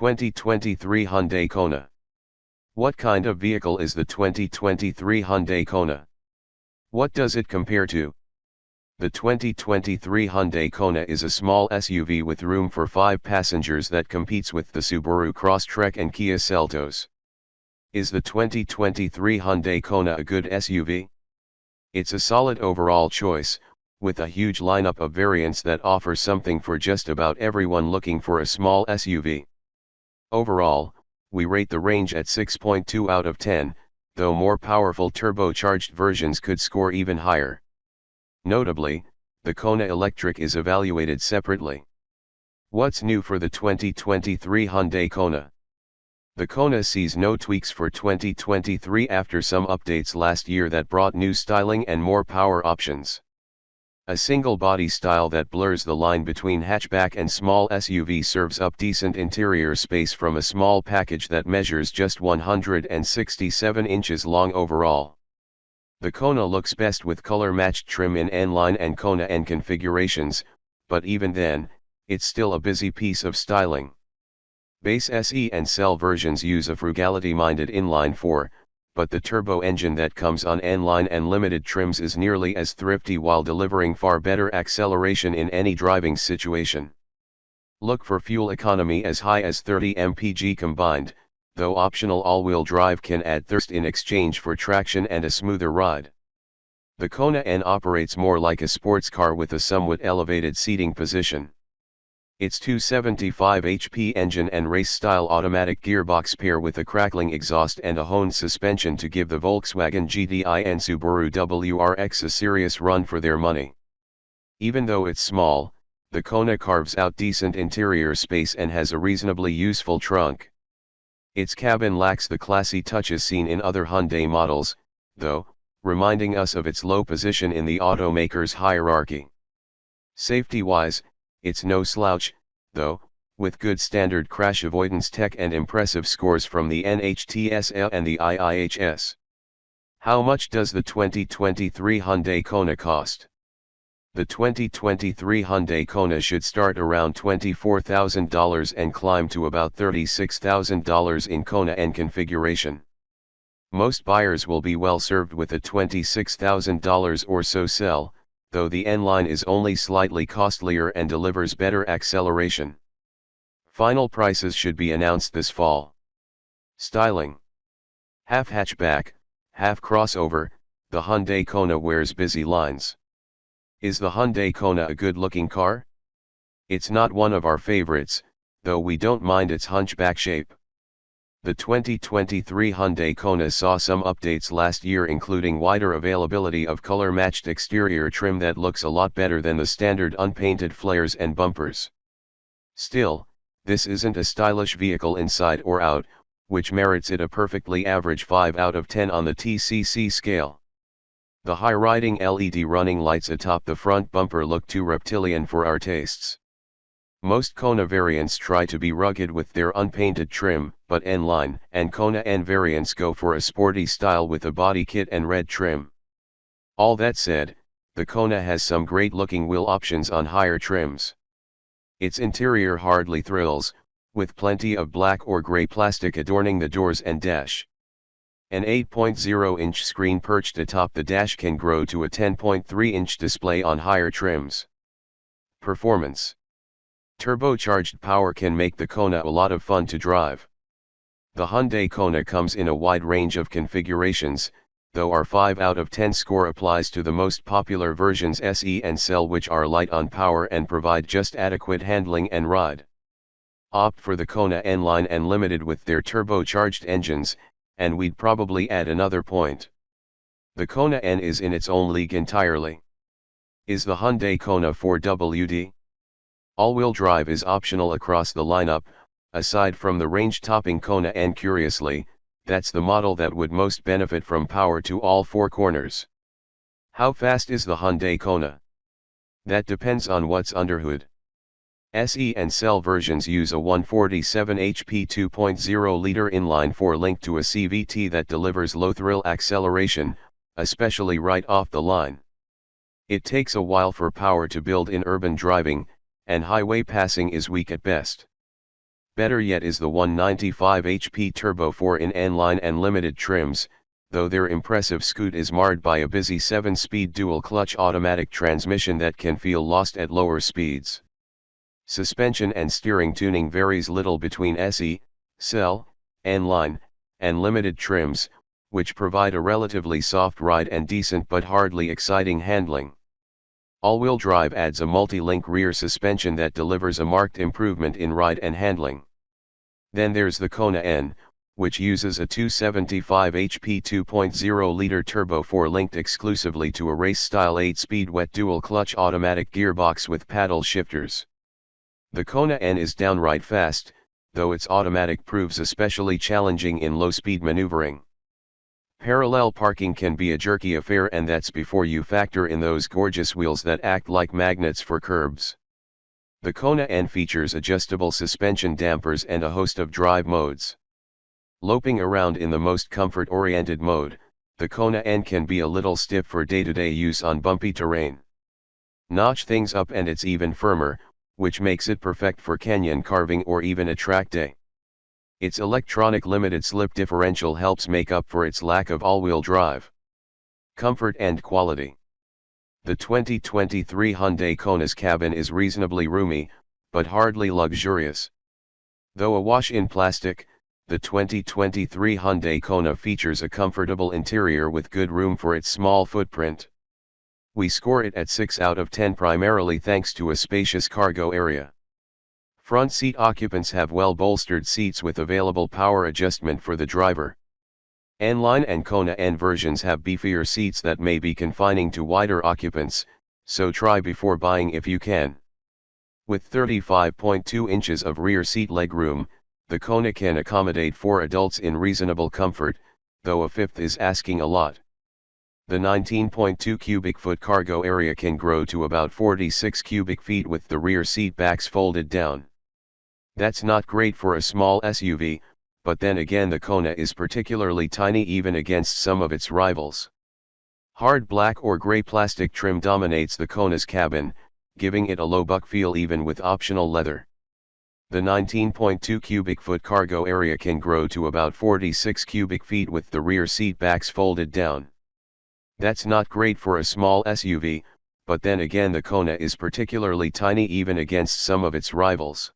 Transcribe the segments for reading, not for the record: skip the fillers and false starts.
2023 Hyundai Kona. What kind of vehicle is the 2023 Hyundai Kona? What does it compare to? The 2023 Hyundai Kona is a small SUV with room for 5 passengers that competes with the Subaru Crosstrek and Kia Seltos. Is the 2023 Hyundai Kona a good SUV? It's a solid overall choice, with a huge lineup of variants that offer something for just about everyone looking for a small SUV. Overall, we rate the range at 6.2 out of 10, though more powerful turbocharged versions could score even higher. Notably, the Kona Electric is evaluated separately. What's new for the 2023 Hyundai Kona? The Kona sees no tweaks for 2023 after some updates last year that brought new styling and more power options. A single body style that blurs the line between hatchback and small SUV serves up decent interior space from a small package that measures just 167 inches long overall. The Kona looks best with color-matched trim in N-line and Kona N configurations, but even then, it's still a busy piece of styling. Base SE and SEL versions use a frugality-minded inline 4, but the turbo engine that comes on N-line and limited trims is nearly as thrifty while delivering far better acceleration in any driving situation. Look for fuel economy as high as 30 mpg combined, though optional all-wheel drive can add thrust in exchange for traction and a smoother ride. The Kona N operates more like a sports car with a somewhat elevated seating position. Its 275 HP engine and race-style automatic gearbox pair with a crackling exhaust and a honed suspension to give the Volkswagen GTI and Subaru WRX a serious run for their money. Even though it's small, the Kona carves out decent interior space and has a reasonably useful trunk. Its cabin lacks the classy touches seen in other Hyundai models, though, reminding us of its low position in the automaker's hierarchy. Safety-wise, it's no slouch, though, with good standard crash avoidance tech and impressive scores from the NHTSA and the IIHS. How much does the 2023 Hyundai Kona cost? The 2023 Hyundai Kona should start around $24,000 and climb to about $36,000 in Kona N configuration. Most buyers will be well served with a $26,000 or so SEL, though the N-line is only slightly costlier and delivers better acceleration. Final prices should be announced this fall. Styling. Half hatchback, half crossover, the Hyundai Kona wears busy lines. Is the Hyundai Kona a good-looking car? It's not one of our favorites, though we don't mind its hunchback shape. The 2023 Hyundai Kona saw some updates last year, including wider availability of color-matched exterior trim that looks a lot better than the standard unpainted flares and bumpers. Still, this isn't a stylish vehicle inside or out, which merits it a perfectly average 5 out of 10 on the TCC scale. The high-riding LED running lights atop the front bumper look too reptilian for our tastes. Most Kona variants try to be rugged with their unpainted trim, but N-line and Kona N variants go for a sporty style with a body kit and red trim. All that said, the Kona has some great-looking wheel options on higher trims. Its interior hardly thrills, with plenty of black or gray plastic adorning the doors and dash. An 8.0-inch screen perched atop the dash can grow to a 10.3-inch display on higher trims. Performance. Turbocharged power can make the Kona a lot of fun to drive. The Hyundai Kona comes in a wide range of configurations, though our 5 out of 10 score applies to the most popular versions SE and SEL, which are light on power and provide just adequate handling and ride. Opt for the Kona N-line and limited with their turbocharged engines, and we'd probably add another point. The Kona N is in its own league entirely. Is the Hyundai Kona 4WD? All-wheel drive is optional across the lineup, aside from the range-topping Kona N. Curiously, that's the model that would most benefit from power to all 4 corners. How fast is the Hyundai Kona? That depends on what's underhood. SE and SEL versions use a 147 HP 2.0-liter inline-4 linked to a CVT that delivers low-thrill acceleration, especially right off the line. It takes a while for power to build in urban driving, and highway passing is weak at best. Better yet is the 195 HP Turbo 4 in N-Line and limited trims, though their impressive scoot is marred by a busy 7-speed dual-clutch automatic transmission that can feel lost at lower speeds. Suspension and steering tuning varies little between SE, SEL, N-Line, and limited trims, which provide a relatively soft ride and decent but hardly exciting handling. All-wheel drive adds a multi-link rear suspension that delivers a marked improvement in ride and handling. Then there's the Kona N, which uses a 275 HP 2.0-liter Turbo 4 linked exclusively to a race-style 8-speed wet dual-clutch automatic gearbox with paddle shifters. The Kona N is downright fast, though its automatic proves especially challenging in low-speed maneuvering. Parallel parking can be a jerky affair, and that's before you factor in those gorgeous wheels that act like magnets for curbs. The Kona N features adjustable suspension dampers and a host of drive modes. Loping around in the most comfort-oriented mode, the Kona N can be a little stiff for day-to-day use on bumpy terrain. Notch things up and it's even firmer, which makes it perfect for canyon carving or even a track day. Its electronic limited slip differential helps make up for its lack of all-wheel drive. Comfort and quality. The 2023 Hyundai Kona's cabin is reasonably roomy, but hardly luxurious. Though awash in plastic, the 2023 Hyundai Kona features a comfortable interior with good room for its small footprint. We score it at 6 out of 10 primarily thanks to a spacious cargo area. Front seat occupants have well-bolstered seats with available power adjustment for the driver. N-Line and Kona N versions have beefier seats that may be confining to wider occupants, so try before buying if you can. With 35.2 inches of rear seat legroom, the Kona can accommodate 4 adults in reasonable comfort, though a fifth is asking a lot. The 19.2 cubic foot cargo area can grow to about 46 cubic feet with the rear seat backs folded down. That's not great for a small SUV, but then again the Kona is particularly tiny even against some of its rivals. Hard black or gray plastic trim dominates the Kona's cabin, giving it a low buck feel even with optional leather. The 19.2 cubic foot cargo area can grow to about 46 cubic feet with the rear seat backs folded down. That's not great for a small SUV, but then again the Kona is particularly tiny even against some of its rivals.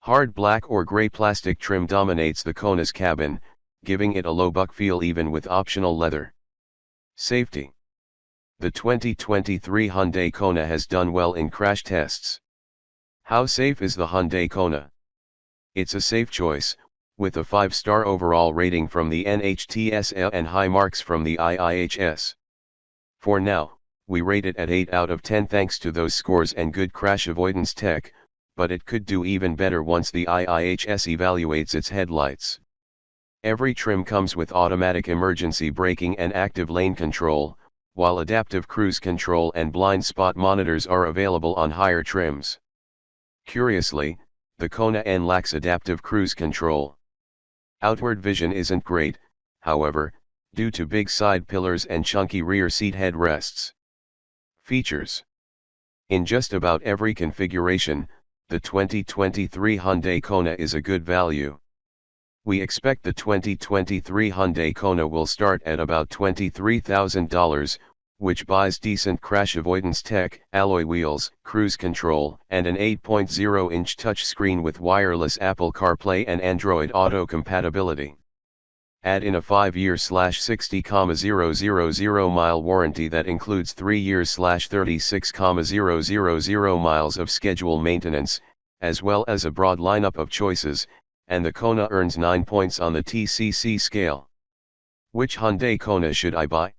Hard black or gray plastic trim dominates the Kona's cabin, giving it a low buck feel even with optional leather. Safety. The 2023 Hyundai Kona has done well in crash tests. How safe is the Hyundai Kona? It's a safe choice, with a 5-star overall rating from the NHTSA and high marks from the IIHS. For now, we rate it at 8 out of 10 thanks to those scores and good crash avoidance tech, but it could do even better once the IIHS evaluates its headlights. Every trim comes with automatic emergency braking and active lane control, while adaptive cruise control and blind spot monitors are available on higher trims. Curiously, the Kona N lacks adaptive cruise control. Outward vision isn't great, however, due to big side pillars and chunky rear seat headrests. Features. In just about every configuration, the 2023 Hyundai Kona is a good value. We expect the 2023 Hyundai Kona will start at about $23,000, which buys decent crash avoidance tech, alloy wheels, cruise control, and an 8.0-inch touchscreen with wireless Apple CarPlay and Android Auto compatibility. Add in a 5-year/60,000 mile warranty that includes 3 years/36,000 miles of scheduled maintenance, as well as a broad lineup of choices, and the Kona earns 9 points on the TCC scale. Which Hyundai Kona should I buy?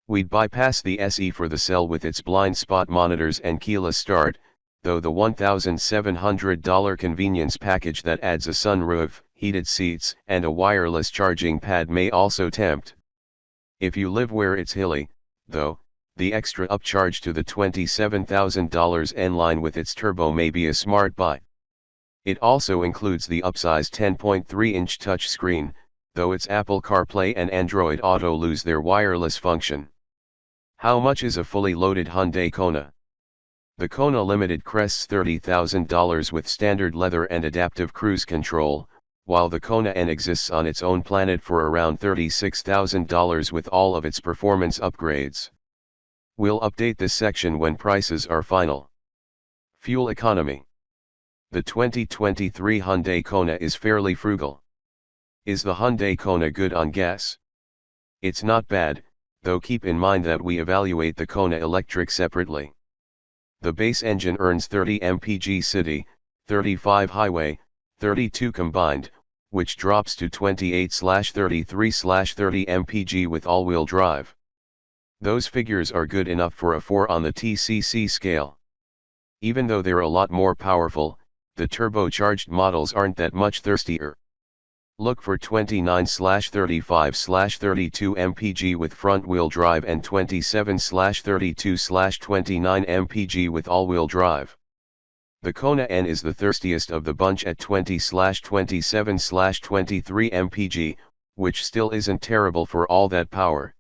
We'd bypass the SE for the SEL with its blind spot monitors and keyless start, though the $1,700 convenience package that adds a sunroof, heated seats, and a wireless charging pad may also tempt. If you live where it's hilly, though, the extra upcharge to the $27,000 N-Line with its turbo may be a smart buy. It also includes the upsized 10.3-inch touchscreen, though its Apple CarPlay and Android Auto lose their wireless function. How much is a fully loaded Hyundai Kona? The Kona Limited crests $30,000 with standard leather and adaptive cruise control, while the Kona N exists on its own planet for around $36,000 with all of its performance upgrades. We'll update this section when prices are final. Fuel economy. The 2023 Hyundai Kona is fairly frugal. Is the Hyundai Kona good on gas? It's not bad, though keep in mind that we evaluate the Kona Electric separately. The base engine earns 30 mpg city, 35 highway, 32 combined, which drops to 28/33/30 mpg with all-wheel drive. Those figures are good enough for a 4 on the TCC scale. Even though they're a lot more powerful, the turbocharged models aren't that much thirstier. Look for 29/35/32 mpg with front-wheel drive and 27/32/29 mpg with all-wheel drive. The Kona N is the thirstiest of the bunch at 20/27/23 mpg, which still isn't terrible for all that power.